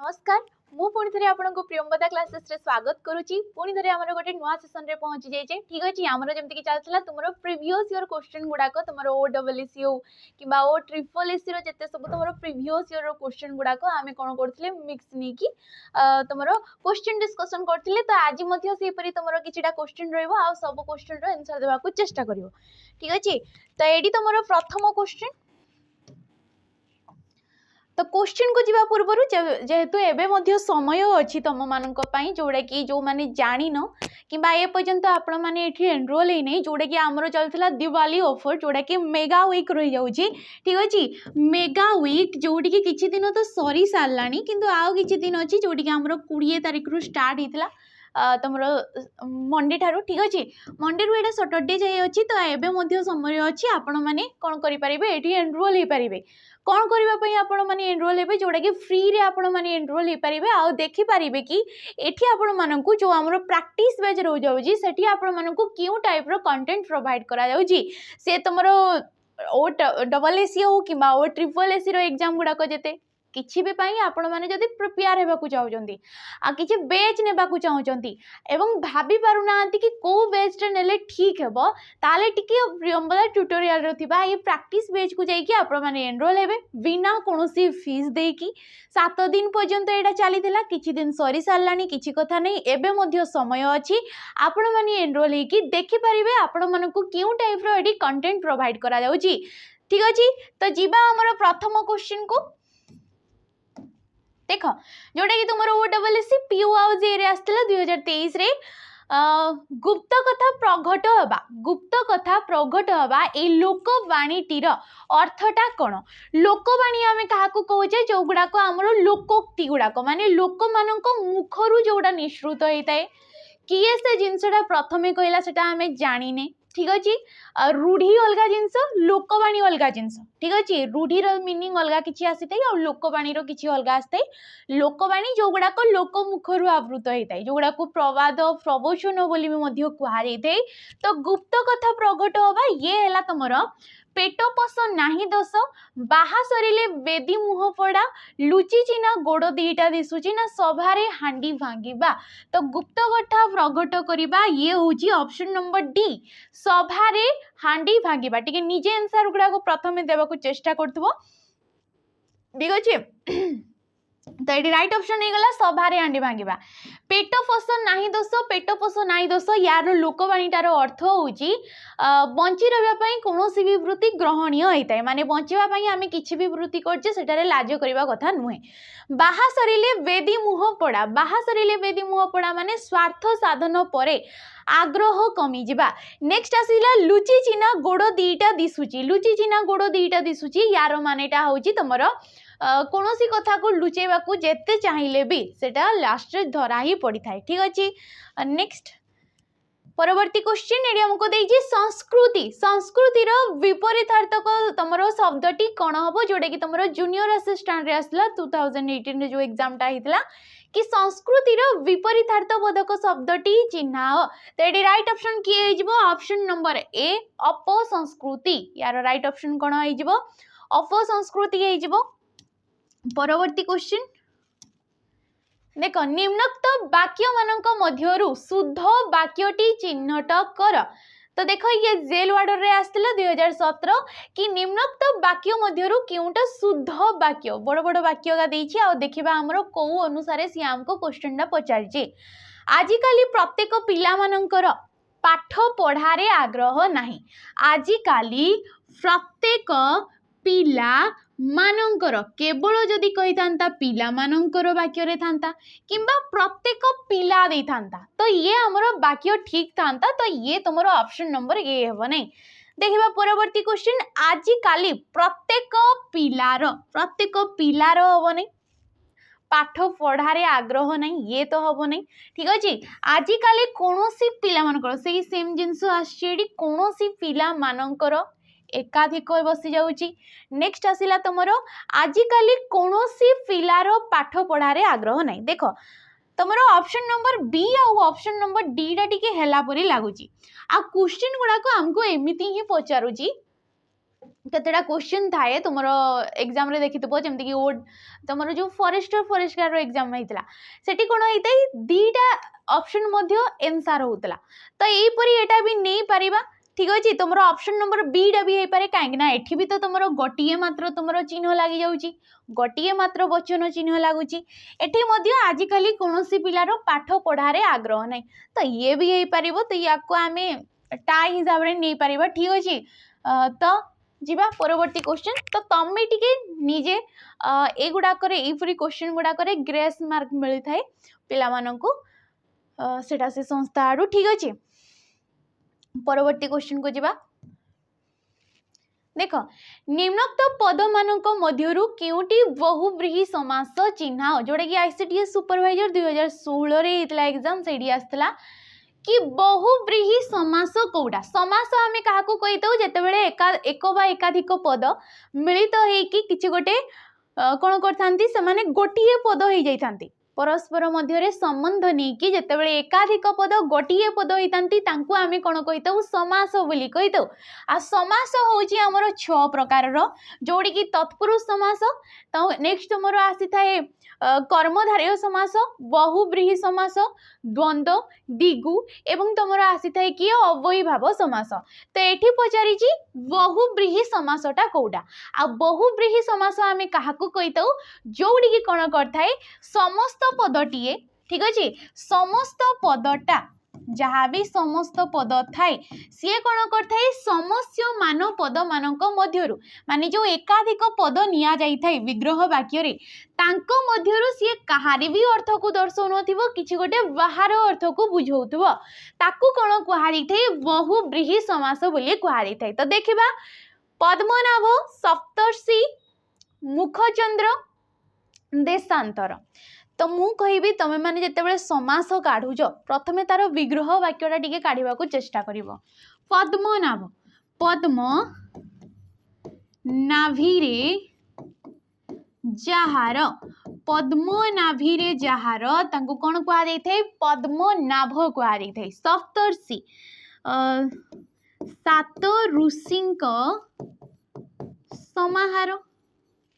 नमस्कार मु पुणी थे आपको प्रियंवदा क्लासेस रे स्वागत करुच्ची पुणी थे आम गोटे नुआ सेसन रे पहुंची जाइए ठीक अच्छे आमर जमी चलता तुम प्रिवियस इयर क्वेश्चन गुड़ाक तुम OSSC हो कि OSSC जिते सब तुम प्रिवियस इयर क्वेश्चन गुड़ाक आम कौन करते मिक्स नहीं कि तुम क्वेश्चन डिस्कसन करते तो आज सेपरी तुम कि क्वेश्चन रहा सब क्वेश्चन आंसर देवाक चेष्टा कर ठीक अच्छे तो ये तुम प्रथम क्वेश्चन तो क्वेश्चन को जीवा पूर्व जेहेतु एवं समय अच्छी तुम मान जोड़ा कि जो मैंने जान कि ए पर्यंत आपण मैंने एनरोल ही नहीं जोड़ा कि आमर चलता दिवाली ऑफर जोड़ा कि मेगा वीक रही जाऊँगी ठीक अच्छे मेगा वीक जोटी कि किसी दिन तो सरी सारा किंतु आउ कि दिन अच्छी जोटी कि आमर 20 तारीख रु स्टार्ट होता तुम मंडे ठारू ठीक अच्छे मंडे रु एटा सैटरडे जाए अच्छी तो एवं समय अच्छी आपण मैंने कौन करेंगे ये एनरोल हो पारे कौन करने आपण मैंने एनरोल हे जोड़ा कि फ्री रे आपण मैंने एनरोल हो पारे आउ देखिपारे कि एठी आपण मानकु जो आमर प्रैक्टिस बेज रही जाऊँगी सेठी आपण मानकु क्यों टाइप रो कंटेंट प्रोवाइड करा जाउजी से तुमरो OSSC हो कि OSSC रो एग्जाम गुड़ाक जेते किछि भी पाई आपण माने जदि प्रिपेयर हेबाकू चाहउचंती आ किछि बेच नेबाकू चाहउचंती एवं भाबी पारु नांती कि को बेच रे नेले ठीक हेबो ताले टिके प्रियंवदा ट्यूटोरियल रो थिबा ये प्रैक्टिस बेच को जाई कि आपण माने एनरोल हेबे बिना कोनोसी फीस देई कि 7 दिन पर्यंत एटा चली थिला किछि दिन सरी सारलानी किछि कथा नै एबे मध्य समय अछि आपण माने एनरोल हे कि देखि परिबे आपण मानकू क्यों टाइप रो एडी कंटेंट प्रोवाइड करा जाउची ठीक अछि तो जीवा हमर प्रथम क्वेश्चन को देख जोटा कि तुम OSSC PU हाउस ये आसला 2023 रे गुप्त कथा प्रघट हवा ए लोकवाणीटीर अर्थटा कौन लोकवाणी आम क्या कहे जो गुड़ाक आमर लोकोक्ति गुड़ाक माने लोक मान मुखर जोड़ा निश्रुत होता है किए से जिनसा प्रथमे कहला सेटा आम जाने ठीक अच्छे रूढ़ी अलग जिनस लोकवाणी अलग जिनस ठीक अच्छे रूढ़ीर मीनिंग अलग किसी आसी था और लोकवाणीर किसी अलग आसी था लोकवाणी जो गुड़ाक लोक मुखर आवृत होता है जो गुड़ाक प्रवाद प्रवचन बोली कहुई थे तो गुप्त कथा प्रगट हवा ये है तुम पेट पस नाही दोष बाहा सरिले बेदी मुह पड़ा लुचि चिना गोड़ दीटा दिशुची ना सभारे हांडी भांगिबा तो गुप्त कथा प्रगट करिबा ये होची ऑप्शन नंबर डी सभारे हांडी भांगिबा टिके निजे आंसर गुडा को प्रथमे देबा को चेष्टा करथबो ठीक अछि तो ये राइट ऑप्शन नहीं गला सभारे हांडी भांगिबा पेट पोष नाही दोष यार लोकवाणीटार अर्थ होची बंची रहिबा कौन भी वृत्ति ग्रहणीय होता है माने बंचापी आम कि भी वृत्ति करछे सेटारे लाज करबा कथा नुहे बाहा सरिले वेदी मुह पड़ा माने स्वार्थ साधन परे आग्रह कमी जिबा नेक्स्ट आसिला लुचि चिना गोड़ दीटा दिशुची यार मानेटा होची तमरो कौन सी कथा को लुचेबा को जेते चाहिए भी सेटा लास्ट धरा ही पड़ी था ठीक अच्छे नेक्स्ट परवर्ती क्वेश्चन ये हमको देइछि संस्कृतिर विपरीतार्थक तुमरो शब्दटी कौन हम जोटा कि तुम जूनियर असिस्टेंट रे आसला 2018 रे जो एग्जाम टा हितला कि संस्कृतिर विपरीतार्थ बोधक शब्दटी चिन्हाओ तो ये राइट ऑप्शन किए हो ऑप्शन नंबर ए अपसंस्कृति यार राइट ऑप्शन कौन हो अपसंस्कृति हो परवर्ती क्वेश्चन देख निम्नोक्त वाक्य मानक मध्यरु शुद्ध वाक्यटी चिन्हट कर तो देख ये जेल वार्डर रे आसला 2017 कि निम्नोक्त वाक्य मध्यरु क्योंटा शुद्ध वाक्य बड़ बड़ वाक्य का देछि आ देखिबा हमरो को अनुसार सी हमको क्वेश्चन टा पचारछि आजिकाली प्रत्येक पिला मानकर पाठ पढ़ारे आग्रह नाही आजिकाली प्रत्येक पिला मानकर केवल जदि कही था पिला मानकर वाक्य रे था किंबा प्रत्येक पिला दे था तो ये हमर वाक्य ठीक था तो ये तुम ऑप्शन नंबर ए हेब नहीं देखिबा परवर्ती क्वेश्चन आजिकाली प्रत्येक पिलार हेब नहीं पाठ पढ़ारे आग्रह नहीं ये तो हम नहीं ठीक अच्छे आजिकाली कौन सी पिला मानकर से सेम जिनस कौन सी पिला मानकर एकाधिक बसी जाउची नेक्स्ट आसिला तुमरो आजिकाली कौनसी पिलार पाठ पढ़ारे आग्रह नहीं देख तुमरो ऑप्शन नंबर बी आउ ऑप्शन नंबर डी टा टिके हेला परी लागुची आ क्वेश्चन गुडा को हमको एमिति ही पचारुची केतेटा क्वेश्चन थाए तुम एग्जाम रे देखि जमती कि ओ तुम जो फॉरेस्टर एग्जाम होता सेठी कौन होता है दीटा ऑप्शन एनसार होता तो यहीपरी एटा भी नहीं पारिबा ठीक अच्छे तुम ऑप्शन नंबर बीटा भी हो पारे कहीं एठी भी तो तुम गोटे मात्र तुम चिन्ह लगी जाऊँगी गोटे मात्र वचन चिन्ह लगुच एटी आजिकल कौन पिलार पाठ पढ़ारे आग्रह ना तो ये भी हो पार तो या आम टाई हिसाब से नहीं पार ठीक अच्छे तो जीवा परवर्ती क्वेश्चन तो तमें टिके निजे एगुड़ाक यहीपरी क्वेश्चन गुड़ाक ग्रेस मार्क मिलता है पिला माननकु सेटा से संस्था आड़ू ठीक अच्छे परवर्ती क्वेश्चन को जीवा देख निम्नोक्त पद मानक मध्यरु केउटी बहुब्रीहि समास चिन्ह जोड़ा कि आईसीटीएस सुपरवाइजर 2016 रे इतला एग्जाम सेडी आस्तला कि बहुब्रीहि समास कोडा समास आमे काहाकू कहितौ जेतेबेले एक बा एकाधिक पद मिलित हेकी किछि गोटे कोन करथांती से माने गोटिए पद हो जाइथांती परस्पर मध्य संबंध नहीं कि जितेबाला एकाधिक पद गोटे पद होती आम कौन कहीतु समास बोली कहीतु आ समास हूँ आमर 6 प्रकार जोड़ी कि तत्पुरुष समास तो नेक्स्ट तुम आसी थाए कर्मधारय समास बहुब्रीहि समास द्वंद्व दिगु एवं तुम आसी थाए कि अव्ययीभाव समास तो ये पचारि बहुब्रीहि समासटा कौटा आ बहुब्रीहि समास आम क्या कहीतु जोड़ी कि कौन करथाए समस्त पदटीए ठीक अच्छे समस्त पदटा जहाँ भी समस्त पद थाए सी कौन करथाए समस्य मान पद मानक मध्यरु माने जो एकाधिक पद निया जाई थाए विग्रह वाक्य रे तांको मध्यरु सी कहारी भी अर्थ को दर्शौ नथिबो किछि गोटे बाहर अर्थ को बुझौथबो ताकू कौन कुहारी थाए बहुब्रीहि समास बोली कुहारी थाए तो देखिबा पद्मनाभ सप्तर्षि मुखचंद्र देशांतर तो मु कहि तमें मैंने जितेबाला समास काढ़ुच प्रथमे तार विग्रह वाक्यटा टिके काढ़ा चेष्टा करिवो पद्मनाभ पद्म नाभिरे जहार पद्मनाभिरे जहार तांको कौन कहा जाइथाय पद्मनाभ कहा जाइथाय सप्तर्षि 7 ऋषिंक समाहार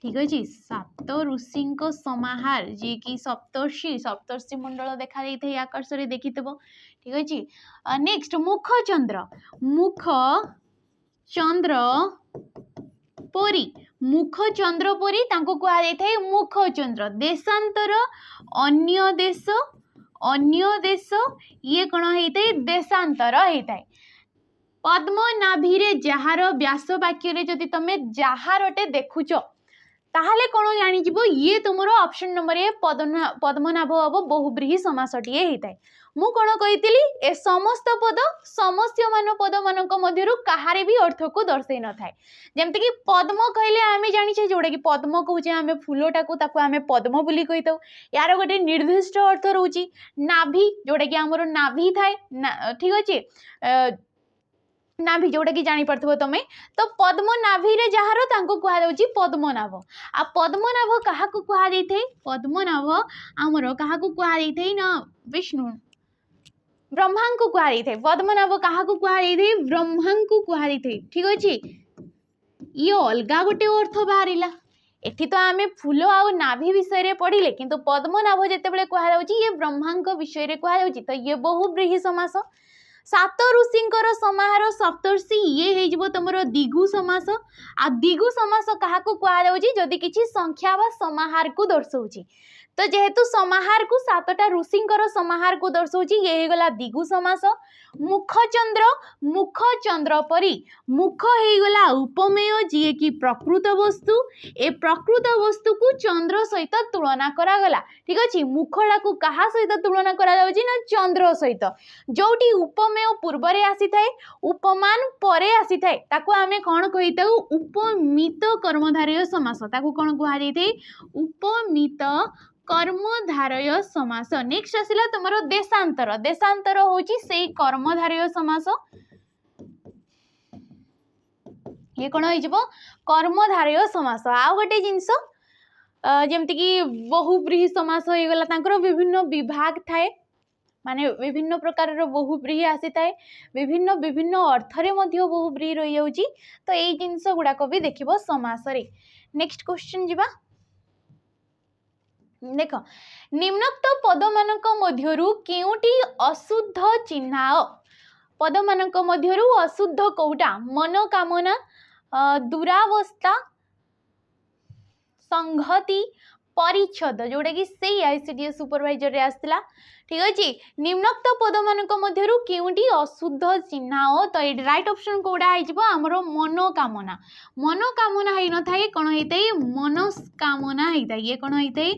ठीक अच्छे 7 ऋषिंक समाहार जी कि सप्तर्षि मंडल देखा जाइए आकाश रे देखिथबो ठीक अच्छे नेक्स्ट मुखचंद्र मुखचंद्र परी तांको कहा जाइथाय मुखचंद्र देशांतर अन्य देश ये कौन होइथाय देशांतर होइथाय पद्मनाभिरे जहार व्यास वाक्य रे जदि तमे जहारटे देखुच ताहले कौन जानिजिबो ये तुमरो ऑप्शन नंबर ए पद्मनाभ हम बहुब्रीहि समासटीए होता है मु कौन कही ए समस्त पद समस्य मान पद मानक मध्यरु कहारे भी अर्थ को दर्शई न थाए जेमति कि पद्म कहले आमे जानिछे जोडा कि पद्म कहूचे आमे फूलटा को ताको आमे पद्म बोली कहितौ यार गोटे निर्दिष्ट अर्थ रहउची नाभि जोडा कि हमरो नाभि थाए ठीक अछि नाभि जोटा कि जानी पारथबो तमे तो पद्मनाभि रे जहार तांको कहा जाउची पद्मनाभ आ पद्मनाभ काहाकू कहा जाइथै पद्मनाभ हमरो काहाकू कहा जाइथै ना विष्णु ब्रह्मा को कहा जाइथै पद्मनाभ काहाकू कहा जाइथै ब्रह्मा को कहा जाइथै ठीक अछि ये अलगा गोटे अर्थ बाहरिला एठी तो आमे फूल आ नाभि विषय रे पढ़िले किंतु पद्मनाभ जेतेबेले कहा जाउची ये ब्रह्मा विषय रे कहा जाउची तो ये बहुब्रीहि समास 7 ऋषिंकर समाहार सप्तर्षि ये हो तुम दिगु समास आ दिगु समास क्या कहा जदि किसी संख्या व समाहार को दर्शाऊँगी तो जेहेतु समाहार को 7टा ऋषिंकर समाहार को दर्शाऊँगी ये होगला दिगु समास मुखचंद्र परी मुख होगला उपमेय जी कि प्रकृत वस्तु ए प्रकृत वस्तु को चंद्र सहित तुलना करागला ठीक अच्छे मुखटा को क्या सहित तुलना करा ना चंद्र सहित जोटी उपमेय पूर्वरे आसी थाए उपमान परे आसी थाए ताको आमे कौन कही उपमित कर्मधारय समास ताको कौन कहा जाइथाय उपमित कर्मधारय समास नेक्स्ट आसिला तुमरो देशांतर देशांतर होची सेई कर्मधारय समास ये कौन हो कर्मधारय समास आ गोटे जिनस जमती कि बहुब्रीहि समास हो गला तांकर विभिन्न विभाग थाए माने विभिन्न प्रकार बहुब्रीहि आसी थाए विभिन्न विभिन्न अर्थरे मध्य बहुब्रीहि रही जाउची तो एई जिंस गुडाक भी देखिबो समास रे। नेक्स्ट क्वेश्चन जिबा देख निम्नोक्त पद मानक मध्यरु केउटी अशुद्ध चिन्हाओ पद मानक मध्यरु अशुद्ध कोउटा मनोकामना दुरावस्था संहति परिच्छद जोड़ा कि से आईसीडीएस सुपरवाइजर रे आसला ठीक अच्छे निम्नोक्त पद मानक मध्यरु केउटी अशुद्ध चिन्हाओ तो ये राइट ऑप्शन कोड़ा आमर मनोकामना मनोकामना है न थाए कौन होता है मनस्कामना होता है ये कौन होता है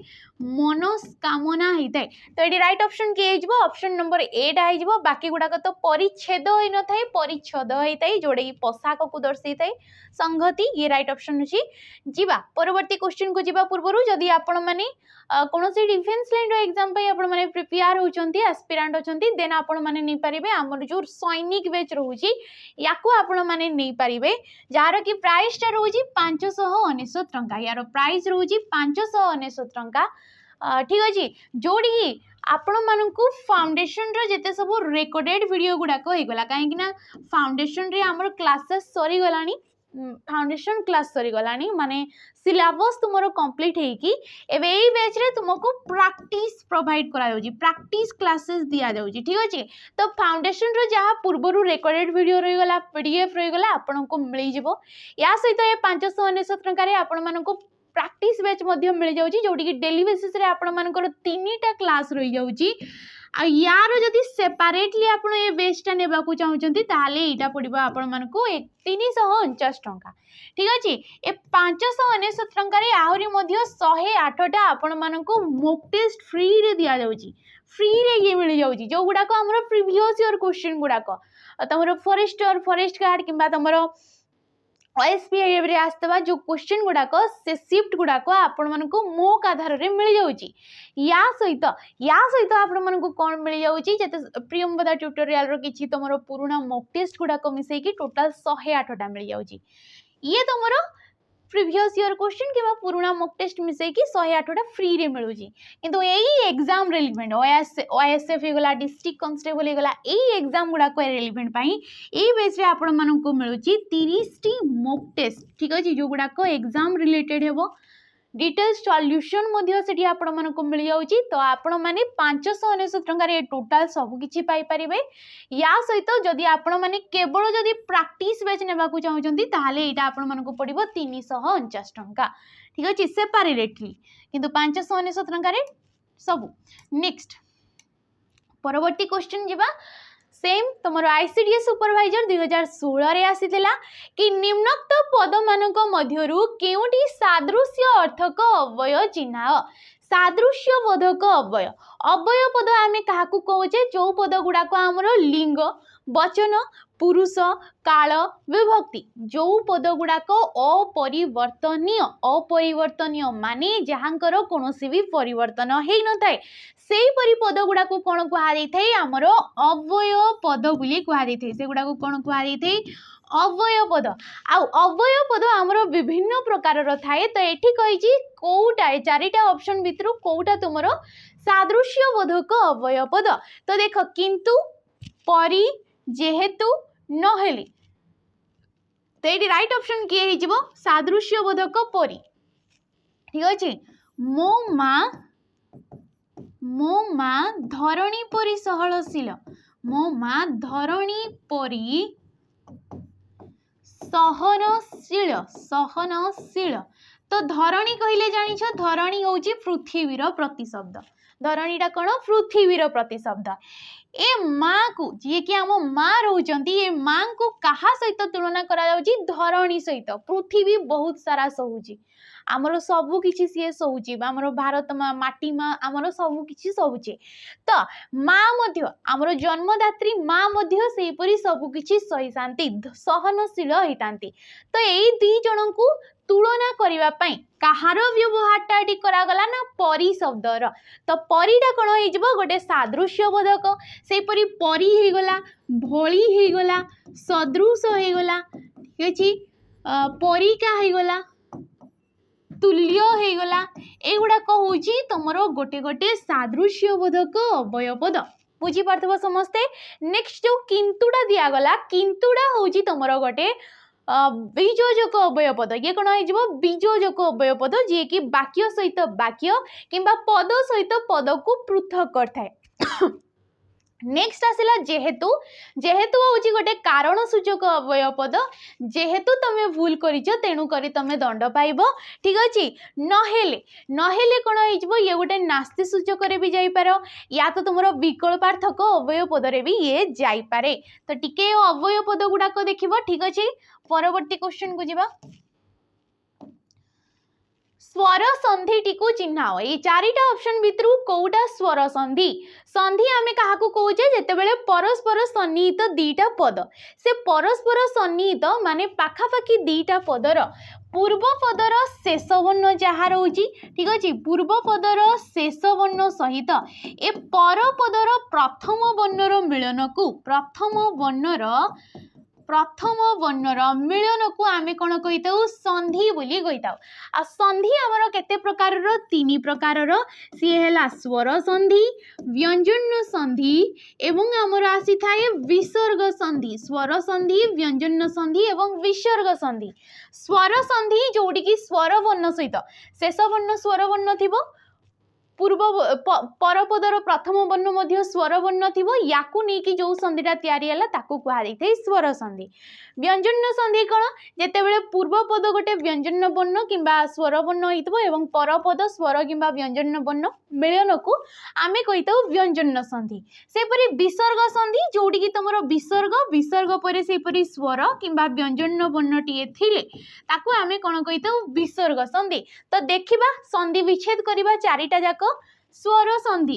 मनस्कामना होता है तो ये राइट ऑप्शन किए ऑप्शन नंबर 8 हो बाकी गुड़ाक तो परिच्छेद हो न थाए परिच्छद होता है जोड़ा कि पोशाक को दर्शे थाए संगति ये राइट ऑप्शन अच्छी जीवा परवर्ती क्वेश्चन को जीवा पूर्व जदि आपण माने कौन से डिफेन्स लाइन एग्जाम आपण माने प्रिपेयर होचंती एस्पिरेंट होचंती देन आपण माने नहीं पारिबे हमर जो सैनिक बैच रहउची याकू आपण माने नहीं पारिबे जार की प्राइस टा रहउची 599 टंका यार प्राइस रहउची 599 टंका ठीक अछि जोड़ी आपण मानकू फाउंडेशन रो जेते सब रेकॉर्डेड वीडियो गुडाक हो गला काहे कि ना फाउंडेशन रे हमर क्लासेस सरी गलानी फाउंडेशन क्लास सरी गलानी माने सिलेबस तुमरो कंप्लीट है कि एबे एई बैच रे तुमको प्रैक्टिस प्रोवाइड करा जाउची प्रैक्टिस क्लासेस दिया जाउची ठीक अछि तो फाउंडेशन रो जहा पूर्वरु रेकॉर्डेड वीडियो रही गला पीडीएफ रही गला आपन को मिली जिवो या सहित ए 599 टंका रे आपन मानन को प्रैक्टिस बैच मध्य मिल जाउची जोटी कि डेली बेसिस रे आपन मानकर 3टा क्लास रही जाउची आ यार जदि सेपरेटली आपण ए बेचटा नेबा को चाहउचंती ताले एटा पड़िबा आपण मानको 349 टंका ठीक अछि ए 599 टंका रे आहुरी मध्य 108टा आपण मानको मॉक टेस्ट फ्री रे दिया जाउची फ्री रे ये मिल जाउची जो गुडा को हमर प्रीवियस ईयर क्वेश्चन गुडा को तमरो फॉरेस्ट गार्ड किबा तमरो ओएसपीआई रे आस्तबा जो क्वेश्चन गुडाक से शिफ्ट गुडाक आपण मानको मोक आधार रे मिल जाउची या सहित आपण मानको कोन मिल जाउची जते प्रियंवदा ट्यूटोरियल रो किछि तमरो पुराना मॉक टेस्ट गुडाक मिसै कि टोटल 108 टा मिल जाउची ये तमरो प्रीवियस ईयर क्वेश्चन किबा पुराना मॉक टेस्ट मिसै कि 108 टा फ्री रे मिलुची किंतु एई एग्जाम रेलेवेंट ओएसएफ हे गला डिस्ट्रिक्ट कांस्टेबल हे गला एई एग्जाम गुडा को रेलेवेंट पई एई बेस रे आपण मानन को मिलुची 30 टी मॉक टेस्ट ठीक अछि जो गुडा को एग्जाम रिलेटेड हेबो डिटेल सॉल्यूशन मध्य सेठी आपण मन को मिल जाउची तो आपण माने 599 टंका रे टोटल सब किछि पाई परिबे या सहित जदि आपण माने केवल जदि प्रैक्टिस बैच नेबा को चाहउचंती ताहाले एटा आपण मन को पड़िबो 349 टंका ठीक अछि सेपरेटली किंतु 599 टंका रे सब नेक्स्ट परवर्ती क्वेश्चन जिबा सेम तुमर आईसीडीएस सुपरवाइजर 2016 रे आसीथिला कि निम्नोक्त पद मानक मध्यरु केउटी सादृश्य अर्थक अव्यय चिन्ह सादृश्य बोधक अव्यय अव्यय पद आमे काहाकू कहूचे जो पद गुडा को हमरो लिंग वचन पुरुष काल विभक्ति जो पद गुडा को अपरिवर्तनीय माने जहांकर कोनोसी भी परिवर्तन हेई न थाए सेही परि पद गुडा को कोन कुहा जाई थाए हमरो अव्यय पद बुली कुहा जाई थाए से गुडा को कोन कुहा जाई थाए अव्यय पद आउ अव्यय पद हमरो विभिन्न प्रकार रो थाए तो एठी कहिजी कोउटा चारिटा ऑप्शन भितरु कोउटा तुमरो सादृश्य बोधक अव्यय पद तो देखो किंतु परि जेहेतु नहेली तो ये राइट ऑप्शन किए हिजबो सादृश्य बोधक परि ठीक अछि मो माँ धरणी परी सहनशील मो माँ धरणी परी सहनशील तो धरणी कहले जानिछ धरणी होची पृथ्वीर प्रतिशब्द धरणीटा कौन पृथ्वीर प्रतिशब्द ए माँ को जी कि आम माँ रोचंती ए माँ को कहा सहित तुलना करा जाउची धरणी सहित पृथ्वी बहुत सारा सहुची आमर सबु किछि सी सहुची आमर भारत माँ माटी माँ आमर सबु किछि सहुची तो माँ मध्य आमर जन्मदात्री माँ मध्य सेपरी सबु किछि सहिसांती सहनशील होइतांती तो एई दी जन को तुलना करिवा पई कहार व्यवहारटा टी करागला ना परी शब्दर तो परीटा कौन हो गोटे सादृश्य बोधक सेपरी परी हो गला भली हो गला सदृश हो गला ठीक अछि परिका हो गला तुल्य हो गला एगुड़ा हूँ तुमर गोटे गोटे सादृश्य बोधक अव्यय पद बुझी पार्थबो समस्ते। नेक्स्ट जो किंतुटा दिया गला किंतुटा होची तमरो गोटे बीजोजक अवयव पद ये कौन हो बीजोजक अवयव पद जी कि वाक्य सहित वाक्य किंबा पद सहित पद को पृथक करथाय। नेक्स्ट आसिला जेहेतु जेहेतु होची गोटे कारण सूचक अवयव पद जेहेतु तमे भूल करिछ तेणु करी तमे दंड पाइबो ठीक अछि। नहेले नहेले कोन होइजबो ये गोटे नास्ति सूचक रे भी जाई पारो या तो तुमरो विकल्पार्थक अवयव पद रे भी ये जाई पारे। तो टिके अवयव पद गुडा को देखिबो ठीक अछि। परवर्ती क्वेश्चन को जिबा स्वर संधि टी को चिन्हाओ ये चारिटा ऑप्शन भितरु कोउटा स्वर संधि संधि आमे काहाकू कहूचे जेतेबेले परस्पर सन्निहित दीटा पद से परस्पर सन्निहित माने पाखापाखी दीटा पदर पूर्व पदर शेष वर्ण जहाँ रोची ठीक अच्छे पूर्व पदर शेष वर्ण सहित ए पर पदर प्रथम वर्णर मिलन को प्रथम वर्णर मिलन को आमे कौन कही संधि बोली कही आ संधि आमर केते प्रकार तीन प्रकार सी है स्वर संधि व्यंजन संधि एवं आमर आसी थाए विसर्ग संधि स्वर संधि व्यंजन संधि एवं विसर्ग संधि। स्वर संधि जोड़ी की स्वर वर्ण सहित शेष वर्ण स्वर वर्ण थिबो पूर्व परपदर प्रथम वर्ण मध्य स्वर वर्ण थिबो याकू नहीं कि जो संधिटा तैयारी हला ताकू कहा जाय स्वर संधि। व्यंजन संधि कौन जेतेबेले पूर्व पद गोटे व्यंजन वर्ण किंबा स्वर वर्ण होइतबो एवं परपद स्वर किंबा व्यंजन वर्ण मिलन को आमे कहिताउ व्यंजन संधि। सेपरि विसर्ग संधि जोड़ी की तमरो विसर्ग विसर्ग परे सेपरि स्वर किंबा व्यंजन वर्ण टिए थिले ताकू आमे कोन कहिताउ विसर्ग संधि। तो देखिबा संधि विच्छेद करिबा चारिटा जाक स्वर संधि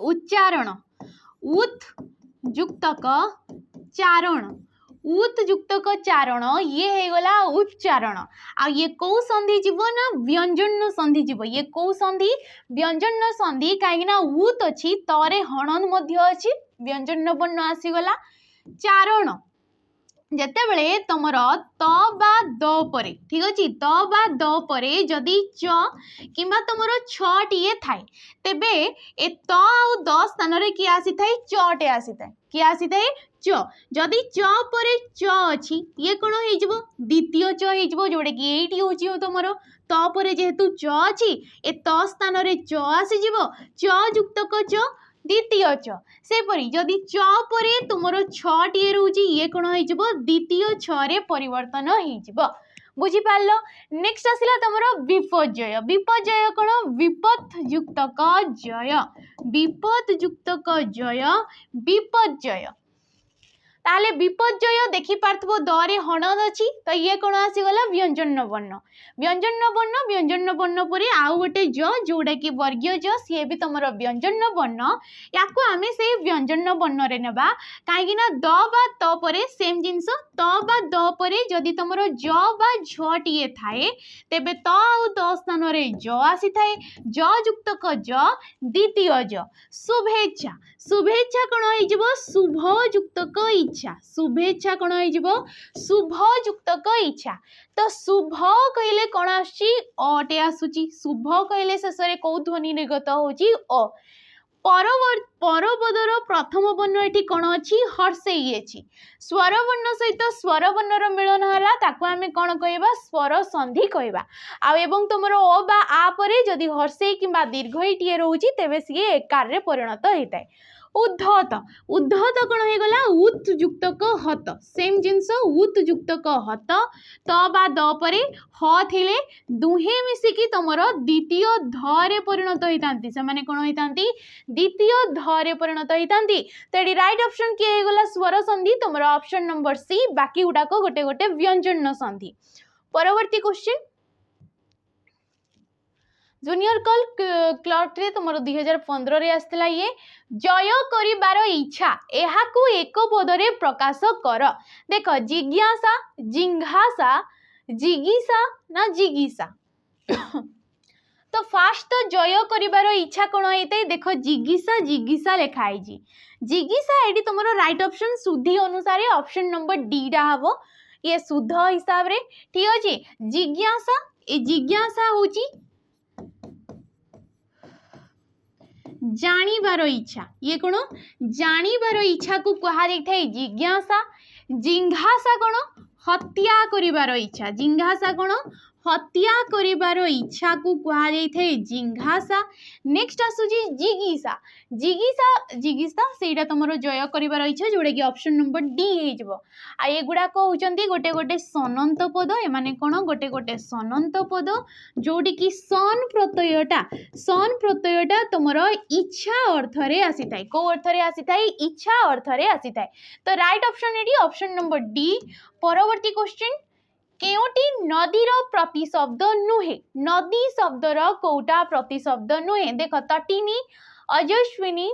उच्चारण उत युक्तक चारण उत युक्तक चारण ये है गला उच्चारण आ ये कौ संधि जीव ना व्यंजन संधि जीव ये कौ संधि व्यंजन संधि कहीं उत अच्छी तरे हणन मध्य अच्छी व्यंजन वर्ण आसीगला चारण जेतेबेले तमर त बा द परे ठीक अछि त बा द परे जदि च किंबा तमर छ टिए थाए तेबे ए त आउ द स्थान रे कि आसी थाए च टे आसी थाए कि आसी थाए च जदि च परे च अछि ये कोन होई जबो द्वितीय च होई जबो जोडे कि एठी होची तमर त परे जेहेतु च अछि ए त स्थान रे च आसी जबो च युक्तक च द्वितीय च सेपरी जदि च परे तुमर छटिए रोची ये कोन होई जबो द्वितीय छ रे परिवर्तन होई जबो बुझी पारलो। नेक्स्ट आसिला तमर विपर्जय विपर्जय कोन विपत युक्तक जय विपत युक्तक जय विपर्जय ताले विपर्जय देखि पार्थबो दरे हणन अछि तो ये कोन आसी गला व्यंजन वर्ण परे आउ गोटे ज जोडा कि वर्गीय ज सी भी तमर व्यंजन वर्ण याकू आमे से व्यंजन वर्ण रे नेबा काहेकि ना द बा त परे सेम जिंस त बा द परे जदि तमर ज बा झ टिए थाए तेबे त आउ द स्थान रे ज आसी थाए ज युक्तक ज द्वितीय ज शुभेच्छा शुभेच्छा कोन होई जबो शुभ युक्तक इच्छा शुभेच्छा कोन होई जबो शुभ युक्तक इच्छा। तो शुभ कहले कोन आसी अटे आसुची शुभ कहले शेषरे कौ ध्वनि निर्गत होची अ परपदर प्रथम वर्ण एठी कोन अछि हर्षेई अछि स्वर वर्ण सहित स्वर वर्णर मिलन हला ताकू आमे कोन कहबा स्वर संधि कहबा आ एवं तुमरो अ बा आ परे जदि हर्षेई किंबा दीर्घई टिए रहउची तेबे सिए एकार रे परिणत हेताय। उद्धत उद्धत कोन हो गला उत युक्तक हत सेम जिंस उत युक्तक हत त बा द परे ह थिले दुहे मिसिकी तमरो द्वितीय ध रे परिणत होइतांती से माने कोन होइतांती द्वितीय ध रे परिणत होइतांती। तो एडी राइट ऑप्शन के हो गला स्वर संधि तमरो ऑप्शन नंबर सी बाकी गुडा को गोटे गोटे व्यंजन संधि। परवर्ती क्वेश्चन जूनियर क्लर्क रे तुम 2015 रे आसला ये जय करिबार इच्छा एहाकू एक पदरे प्रकाश कर देख जिज्ञासा जिंघासा जिगीसा ना जिगीसा तो फास्ट तो जय करिबार इच्छा कोन होइते देख जिगीसा जिगीसा लिखाई जी जिगीसा एडी तुमरो राइट ऑप्शन शुद्धि अनुसार ऑप्शन नंबर डी डा हबो ये शुद्ध हिसाब रे ठीक अछि। जिज्ञासा ए जिज्ञासा होची जानिबार इच्छा ये कौन जानिबार इच्छा को कहा जाए जिज्ञासा जिंघासा कौन हत्या करिबार इच्छा जिंघासा कौन हत्या करिबार इच्छा को कहा जाए जिंघासा नेक्स्ट आसुची जिगीसा जिगीसा जिगीसा सेटा तुमरो जय करिबार इच्छा जोड़ा कि ऑप्शन नंबर डी हेजबो आ ये गुडा को होचंती गोटे गोटे सनंत पद ए माने कोन गोटे गोटे सनंत पद जोडी कि सन प्रत्ययटा तुमरो इच्छा अर्थ रे आसी थाए को अर्थ रे आसी थाए इच्छा अर्थ रे आसी थाए तो राइट ऑप्शन एडी ऑप्शन नंबर डी परवर्ती क्वेश्चन केउटी नदीर प्रतिशब्द नुहे नदी शब्दर कोटा प्रतिशब्द नुहे देख तटिनी अजस्विनी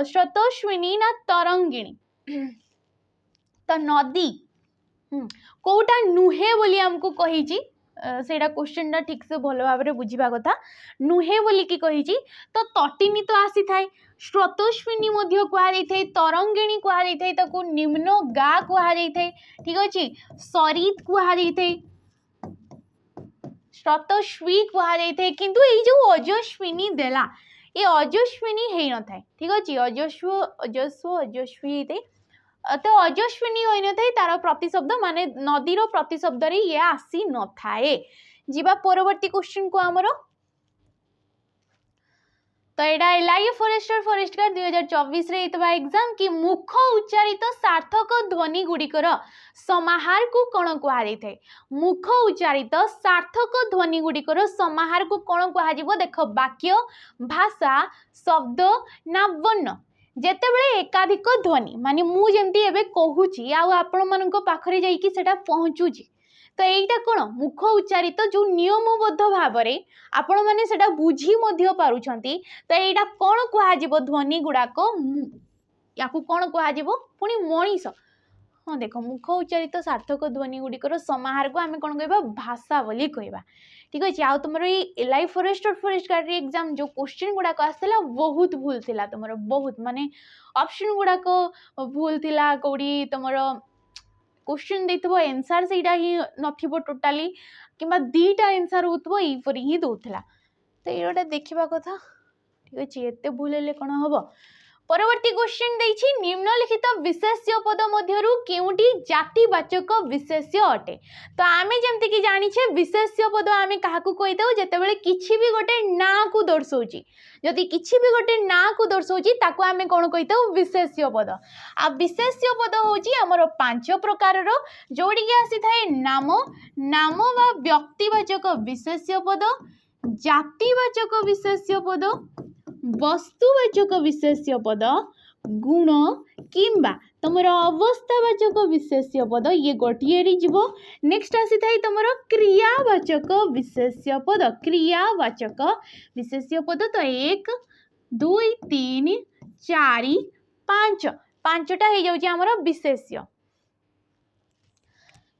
स्रोतस्विनी ना तरंगिणी तो नदी कोटा नुहे बोली हमको कही सेटा क्वेश्चन ठीक से भल भाव में बुझा कथा नुहे बोली कि कही तो तटिनी तो आसी थाए स्रोतस्विनी कहुई तरंगिणी कहुई ताको निम्न गा कहुई ठीक अच्छे सरित कहुई स्रोतस्वी कहुई किंतु ये जो अजस्विनी देला ये अजस्विनी हो न थाए ठीक अच्छे अजस्वी तो अजस्विनी हो न थाए तार प्रतिशब्द माने नदीर प्रतिशब्द रे ये आसी न थाए जीवा परवर्ती क्वेश्चन को आमर तो यहाँ एलआई फॉरेस्ट गार्ड 2024 रे एग्जाम कि मुख उच्चारित सार्थक ध्वनि गुड़िकर समाहार को कौन कहुई मुख उच्चारित सार्थक ध्वनि गुड़िकर समाहार को कौन कह देख वाक्य भाषा शब्द ना वर्ण जेतेबेले एकाधिक ध्वनि माने मु जेमती एबे कहूची आ आपण मानक पाखरे जाईकी सेटा पहुँचुची तो यहीटा कौन मुख उच्चारित जो नियमबद्ध भाव में आपण मैंने सेटा बुझी मध्य पारुछंती तो यहाँ कौन कह ध्वनि गुड़ाक या कौन कह पुणी मनीष हाँ देख मुख उच्चारित सार्थक ध्वनि गुड़िकर समाहार को आम कौन कह भाषा बोली कहवा ठीक अच्छे आ तुम ये एलआई फॉरेस्ट गार्ड एग्जाम जो क्वेश्चन गुड़ाक आसला बहुत भूल थिला तुम बहुत माने ऑप्शन गुड़ाक भूल थिला कौड़ी तुम क्वेश्चन देथबो आंसर सेटा ही नथिबो टोटाली किंबा दीटा आंसर होतबो एपरी ही दोथला तो एटा देखिबा कथा ठीक अछि एते भूलले कोन हबो परवर्ती क्वेश्चन देछि निम्नलिखित विशेष्य पद मध्यरु केउटी जातिवाचक विशेष्य अटे तो आमे जेमति कि जानि छे विशेष्य पद आमे काहाकू कहि दउ जेतेबेले किछि भी गोटे ना को दर्शौची जदि किछि भी गोटे ना को दर्शौची ताको आमे कोन कहि दउ विशेष्य पद आ विशेष्य पद होची हमर पांच प्रकार रो जोडी के आसी थाए नाम नाम वा व्यक्तिवाचक विशेष्य पद जातिवाचक विशेष्य पद वस्तुवाचक विशेष्य पद गुण किंबा तुमर अवस्थावाचक विशेष्य पद ये गोटे जीव नेक्स्ट आसी थाई तुमर क्रियावाचक विशेष्य पद क्रियावाचक विशेष्य पद तो 1 2 3 4 5 पांचटा हो जाउची हमर विशेष्य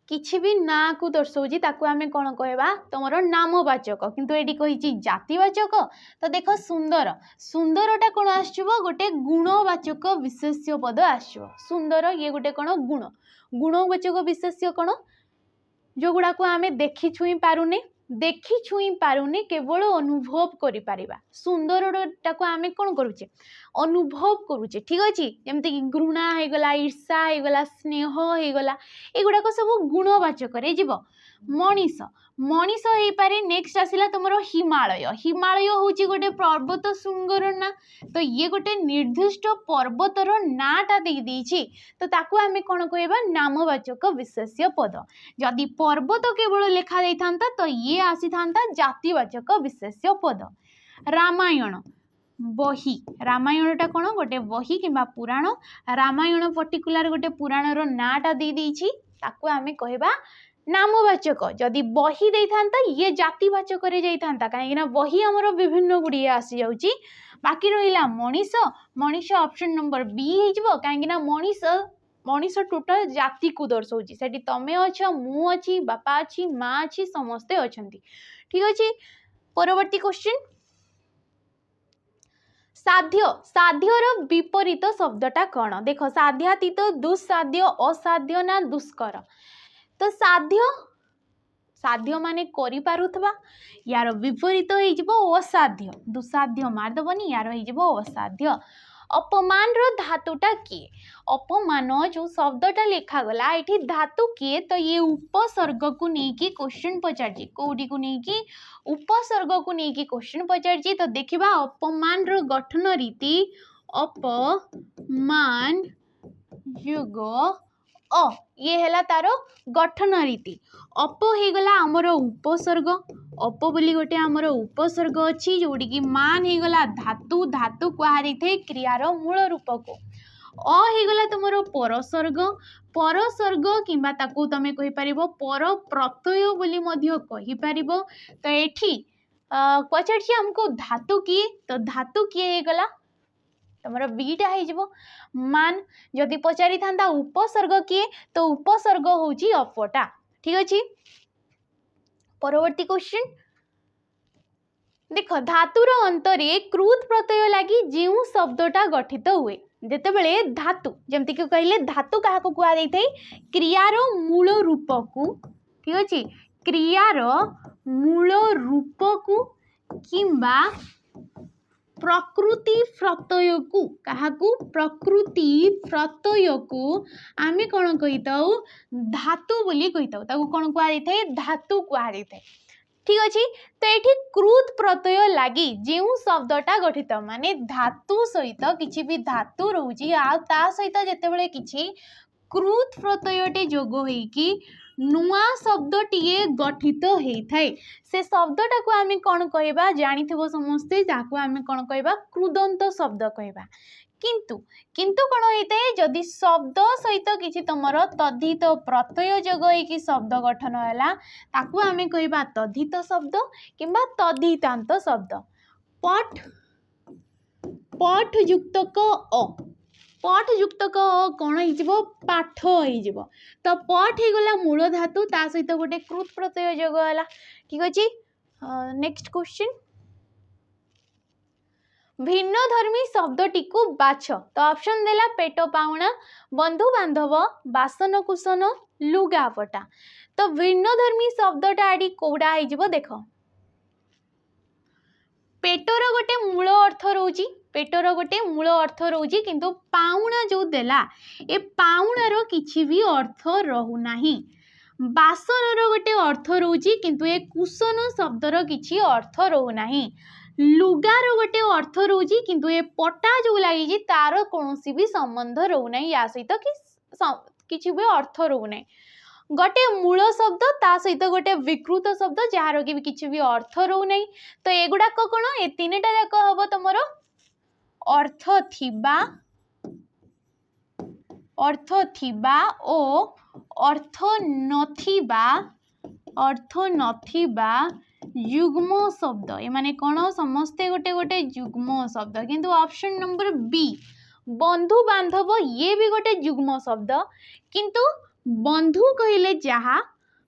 किछि भी ना को दर्शौची ताकू आमे कोन कहबा तमरो नामवाचक किंतु एडी कहिची जातिवाचक तो देख सुंदर सुंदरटा कोन आछिबो गोटे गुणवाचक विशेष्य पद आछिबो सुंदर ये गोटे कोन गुण गुणवाचक विशेष्य कोन जो गुडा को आमे देखि छुई पारुने केवल अनुभव करि पारिबा सुंदरटा को आमे कोन करूचे अनुभव करूचे ठीक अछि जेमति कि घृणा हे गला ईर्षा हे गला स्नेह हे गला एगुडा को सब गुणवाचक रे जीव मनीष मनीष हे पारे नेक्स्ट आसिला तुमरो हिमालय हिमालय होची गोटे पर्वत शृंगर ना तो ये गोटे निर्दिष्ट पर्वतर नाटा दे दीची तो ताकू आमे कोन कहबा नामवाचक विशेष्य पद जदि पर्वत केवल लेखा जाई थांता तो ये आसी थांता जातिवाचक विशेष्य पद रामायण बही रामायणटा कौन गोटे बही किंबा पुराण रामायण पर्टिकुलर गोटे पुराणर नाटा दे दीची ताकू आमे कहबा नामवाचक जदि बही दे थांता ये जातिवाचक रे जाई थांता काहे ना बही हमर विभिन्न गुडी आसी जाउची बाकी रहिला Manish Manish option number B हेजबो काहे ना मनीष मनीष टोटल जाति को दर्शौची सेठी तमे अछ मु अछि बापा अछि माँ अछि समस्ते अछंती ठीक अछि परवर्ती क्वेश्चन साध्य साध्यर विपरीत शब्दटा कौन देख साध्यातीत दुस्साध्य असाध्य ना दुष्कर तो साध्य साध्य माने करि पारुथबा यार विपरीत हो जिवो असाध्य दुसाध्य मारदबनी यार हो जिवो असाध्य अपमान रो धातुटा किए अपमान जो शब्दटा लिखा गला एठी धातु किए तो ये उपसर्ग को नेकी क्वेश्चन पचारजी कोडी को नेकी उपसर्ग को नेकी क्वेश्चन पचारजी तो देखिबा अपमान रो गठन रीति अपमान युग अ ये हैला तारो गठन रीति अप हे गला हमर उपसर्ग अप बोली गोटे हमर उपसर्ग अछि जोडी की मान हे गला धातु धातु कुहारी थे क्रियार मूल रूप को अ हे गला तुमर परसर्ग किंबा ताकू तमे कहि परिबो पर प्रत्यय बोली मध्य कहि परिबो तो एठी क्वेश्चन हमको धातु किए तो धातु किए हे गला तुमर बीटा है जिवो मान जदि पचारि थांदा उपसर्ग किए तो उपसर्ग होची अपटा ठीक अछि परवर्ती क्वेश्चन देख धातुर अंतरे कृत प्रत्यय लागि जेउ शब्दटा गठित हुए जेते बेले धातु जेमति कि कहले धातु काहा को कुआ देई थई क्रियार मूल रूप को ठीक अछि क्रियार मूल रूप को किंबा प्रकृति प्रत्यय को काहाकू प्रकृति प्रत्यय को आमे कौन कहिताऊ धातु बोली कहिताऊ ताकू कौन कुआ थे धातु कुआ थे ठीक अच्छे तो ये कृत प्रत्यय लगी जो शब्दटा गठित माने धातु सहित किसी भी धातु रोची आ सहित जितेबाला किसी कृत प्रत्ययटे जोग होइकी नुआ शब्दटीए गठित होता है से शब्दटा को आम कौन कहबा जानिथिबो समस्ते ताकू आम कौन कहबा कृदंत शब्द कहबा किंतु किंतु कौन होता है जदि शब्द सहित किसी तुमर तद्धित प्रत्यय जोग होइकी शब्द गठन है ताकू आम कहबा तद्धित शब्द किंबा तद्धितांत शब्द पठ पठ युक्त क अ पठ युक्त क कौन हो पाठ हो तो पठ हो गला मूल धातु ता सहित गोटे कृत प्रत्यय जोग है ठीक अच्छे नेक्स्ट क्वेश्चन भिन्न धर्मी शब्दटी को बाछ तो ऑप्शन देला पेट पाउना बंधु बांधव बासन कुसन लुगापटा तो भिन्न धर्मी शब्दटा आडी कोडा हो देख पेटर गोटे मूल अर्थ रोची पेटर गोटे मूल अर्थ रोची किंतु पाउना जो देला ए पाउनार किछि भी अर्थ रहूना बासनर गोटे अर्थ रोची किंतु ए कुशन शब्दर किछि अर्थ रहूना लुगार गोटे अर्थ रोची किंतु ए पटा जो लगी तार कौनसी भी संबंध रहूना या सहित किछि भी अर्थ रहूना गोटे मूल शब्द ता सहित गोटे विकृत शब्द जार कि किछि भी अर्थ रहूना तो एगुड़ाक कौन ए तीनटा जाक हम तुम अर्थ थिबा ओ अर्थ नथिबा युग्म शब्द ए माने कौन समस्ते गोटे गोटे युग्म शब्द किंतु ऑप्शन नंबर बी बंधु बांधव ये भी गोटे युग्म शब्द किंतु बंधु कहले जहा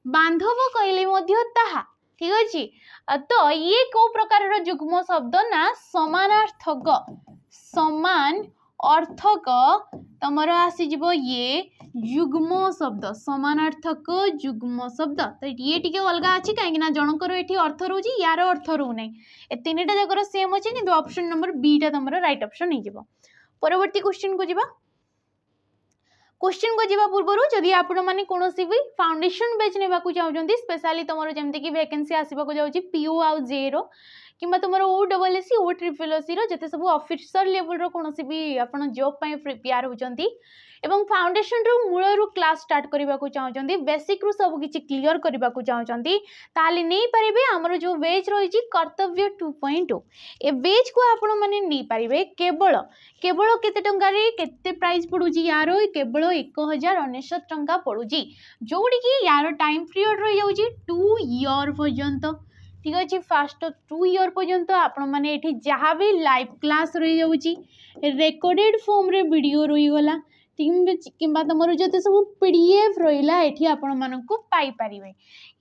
बांधव कहले मध्य ताहा ठीक अच्छे तो ये को प्रकार युग्म शब्द ना समानार्थक समान अर्थक तमर आसीजिवो ये युग्म शब्द समानार्थक युग्म शब्द तो ये टिके अलग अच्छी कहीं जनकर ये अर्थ रोची यार अर्थ रोना ए तीन टा जगह सेम अच्छे कि ऑप्शन नंबर बी टा तुम राइट ऑप्शन हो परवर्ती क्वेश्चन को जीवा क्वेश्चन को जीवा पूर्व जदि आपण माने कोनोसी भी फाउंडेशन बैच नेबा को चाहउजंती स्पेशली तुमरो जेमते कि वैकेंसी आसीबा को जाउची पीओ आउ जे रो किंबा तुमरो ओ डबल एससी ओ ट्रिपल एससी रो जते सब ऑफिसर लेवल रो कोनोसी भी आपण जॉब पई प्रिपेयर होचंती एवं फाउंडेशन रो मूल रो क्लास स्टार्ट करबा को चाहउचंती बेसिक रो सब किछि क्लियर करबा को चाहउचंती ताले नै परिबे हमरो जो बेच रहिछि कर्तव्य 2.0 ए बेच को आपण माने नै परिबे केवल केवल केते टंका रे केते प्राइस पडुची यारो केवल 1099 टंका पडुची जोडी कि यार टाइम पीरियड रहि जाउची 2 इयर पर्यंत ठीक अच्छे फास्ट 2 इयर पर्यंत आपण माने एठी जहाँ भी लाइव क्लास रही जाउची रेकॉर्डेड फॉर्म रे वीडियो रही गला किंबा तुमर जो सब पीडीएफ रहा ये आपण मानक पाइपर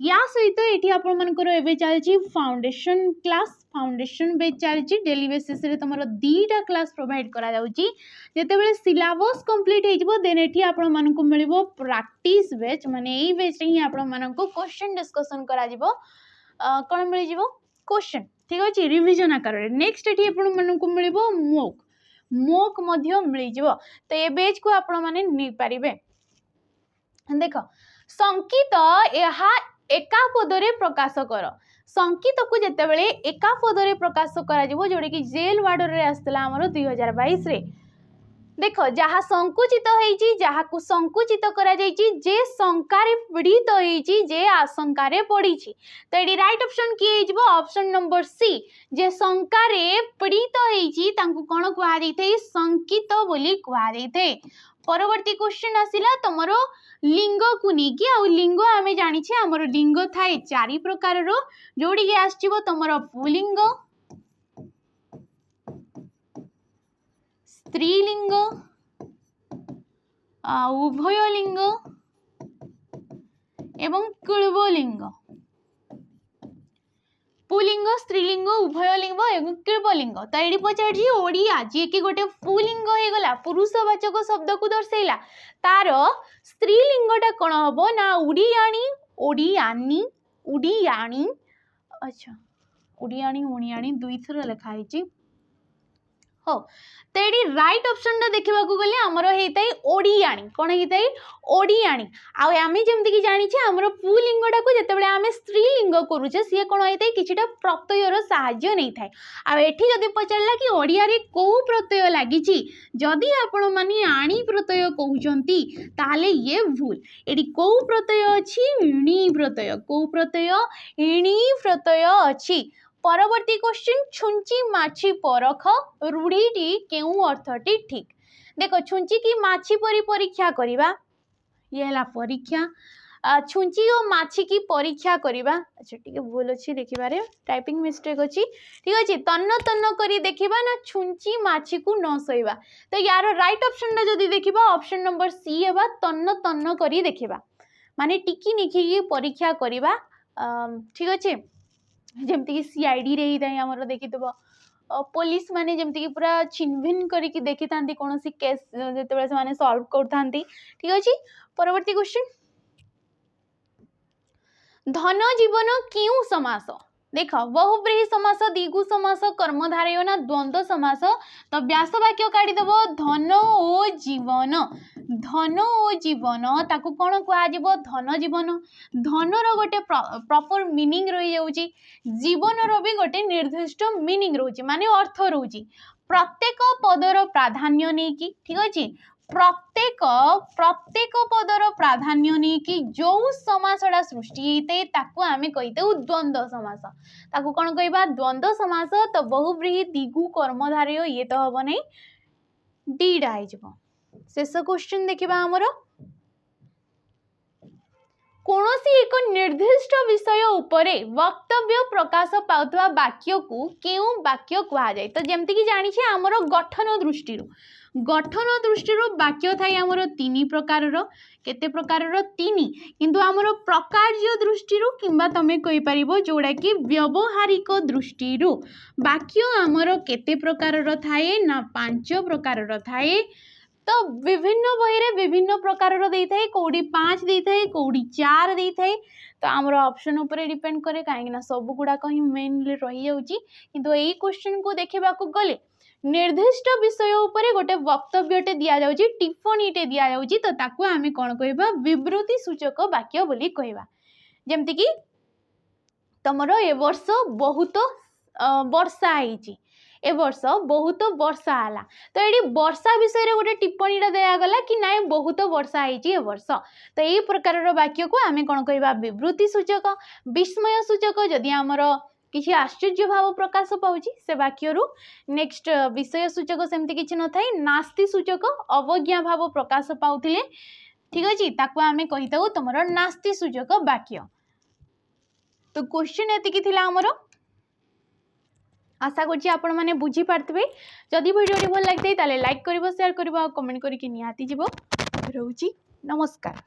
या सहित ये आपण मानकर एवं चलती फाउंडेशन क्लास फाउंडेशन बेच चलती डेली बेसिस रे तुम 2टा क्लास प्रोवाइड करा जाउची जेतेबेले सिलेबस कंप्लीट हो देन ये आपण मानक मिलिबो प्रैक्टिस बेच माने एई बेच रे ही आपण मानक क्वेश्चन डिस्कशन करा जिवो कोन मिल जिवो क्वेश्चन ठीक अछि रिवीजन आकार रे नेक्स्ट ये आपण मानक मिलिबो मोक मध्य मिल जिवो तो ये बेच को आपण माने नै परिबे देख संकित यहा एका पदरे प्रकाश कर संकित को जिते बड़े एका पदरे प्रकाश करा जिवो जोड़े कि जेल वार्डर रे आसला हमरो 2022 रे देख जहाँ संकुचित होईची जहाँ को संकुचित करा जाईची जे शंकारे पीड़ित होईची जे आशंकारे पड़ीची तो ये राइट ऑप्शन किए हिजबो ऑप्शन नंबर सी जे शंकारे पीड़ित होईची तांको कोन कुआ जाईथे संकित बोली कुआ जाईथे परवर्ती क्वेश्चन आसिला तमरो लिंग को नेकी आ लिंग आमे जानी छे हमरो लिंग थाए 4 प्रकार रो जोड़ी के आछिबो तमरो पुलिंग स्त्रीलिंग उभयलिंग एवं कुल्बलिंग पुलिंग स्त्रीलिंग उभयलिंग एवं कुल्बलिंग तो ये पचार ओडिया जी कि गोटे पुलिंग हो गला पुरुषवाचक शब्द को दर्शेला तार स्त्रीलिंगटा कौन हम ना उड़ियाणी ओडियानी उड़ियाणी अच्छा उड़ियाणी उड़ियाणी 2 थर लिखाई हो तो ये राइट ऑप्शन टा देखा गले आमर होता है ओडियाणी कौन होता है ओडियाणी आम जमती कि जानी आमर पुलिंगटा को जिते आम स्त्रीलिंग करुचे सी कौन होता है कि प्रत्ययर साहाय्य नहीं थाए आठी जदि पचारा कि ओडिया रे कौ प्रत्यय लगी जदि आपण माने आणी प्रत्यय कहते ताले ये भूल ये कौ प्रत्यय अच्छी इणी प्रत्यय कौ प्रत्यय इणी प्रत्यय अच्छी परवर्ती क्वेश्चन छुंची माछी परख रूढ़ीटी केउ अर्थटी ठीक देखो छुंची की माछी परी परीक्षा करिबा ये हला परीक्षा छुंची और माछी की परीक्षा करिबा अच्छा ठीक है भूल अच्छी देखिबारे टाइपिंग मिस्टेक अच्छी ठीक अच्छे तन्न तन्न करी देखिबा ना छुंची माछी को न सईबा तो यार राइट ऑप्शन टा जदी देखिबा ऑप्शन नंबर सी हेबा तन्न तन्न करी देखिबा माने टिकी निखी परीक्षा करिबा ठीक अच्छे जमती कि सीआईडी रे ही आमर देखिथबो पुलिस माने जमती कि पूरा छिनभिन करके देखि थांती कौन सी केस जेतेबेले से माने सॉल्व करथांती ठीक अछि परवर्ती क्वेश्चन धन जीवन क्यों समास देख बहुब्रीहि समास द्विगु समास कर्मधारय ना द्वंद्व समास तो व्यास वाक्य काढ़ी देव धन ओ जीवन ताकू कौन कह धन जीवन धनर गोटे प्रॉपर मीनिंग रही जाउची जीवनर भी गोटे निर्दिष्ट मीनिंग रोची माने अर्थ रोची प्रत्येक पदर प्राधान्य नहीं की ठीक अछि प्रत्येक पदर प्राधान्य नहीं कि जो समासटा सृष्टि होते ताकू आमे कहीते द्वंद्व समास ताकू कौन कहबा द्वंद्व समास तो बहुब्रीहि द्विगु कर्मधारय ये तो हम नहीं डीडा हो शेष क्वेश्चन देखिबा हमर कौनसी एक निर्दिष्ट विषय उपरे वक्तव्य प्रकाश पाउथवा वाक्य को केउ वाक्य कहा जाए तो जेमती कि जानी छे हमर गठन दृष्टि वाक्य थाई आमर 3 प्रकार केते प्रकार 3 किंतु आमर प्रकार्य दृष्टि किंबा तमे कहि परिबो जोड़ा कि व्यवहारिक दृष्टि वाक्य आमर केते प्रकार थाए ना 5 प्रकार थाए तो विभिन्न बही रे विभिन्न प्रकार दे थाए कौड़ी 5 दे थाए कौड़ी 4 दे थाए तो आमर ऑप्शन ऊपर डिपेंड करे कहीं सब गुड़ाक ही मेनली रही जाउची किंतु एई क्वेश्चन को देखा गले निर्दिष्ट विषय उपरे गोटे वक्तव्यटे दिया जाउची टिप्पणीटे दिया जाउची तो ताकू आमे कोन कहबा विवृत्ति सूचक वाक्य बोली कहबा जेमति कि तमरो ए वर्ष बहुत वर्षा आईची ए वर्ष बहुत वर्षा आला तो ये वर्षा विषय रे गोटे टिप्पणीटा दिया गला कि नाय बहुत वर्षा आईची ए वर्ष तो ये प्रकार वाक्य को आमे कोन कहबा विवृत्ति सूचक विस्मय सूचक जदि हमरो किसी आश्चर्य भाव प्रकाश पाउची से वाक्य नेक्स्ट विषय सूचक सेमती किछि न थाई नास्ति सूचक अवज्ञा भाव प्रकाश पाउथिले ठीक अछि ताको आमे कहिताउ तमरो नास्ति सूचक वाक्य तो क्वेश्चन एति कि थिला हमरो आशा करछि आपण माने बुझी पारथिबे जदि वीडियो भल लगी ताले लाइक करिवो शेयर करिवो कमेंट करके निहाती जीवो रहउची नमस्कार।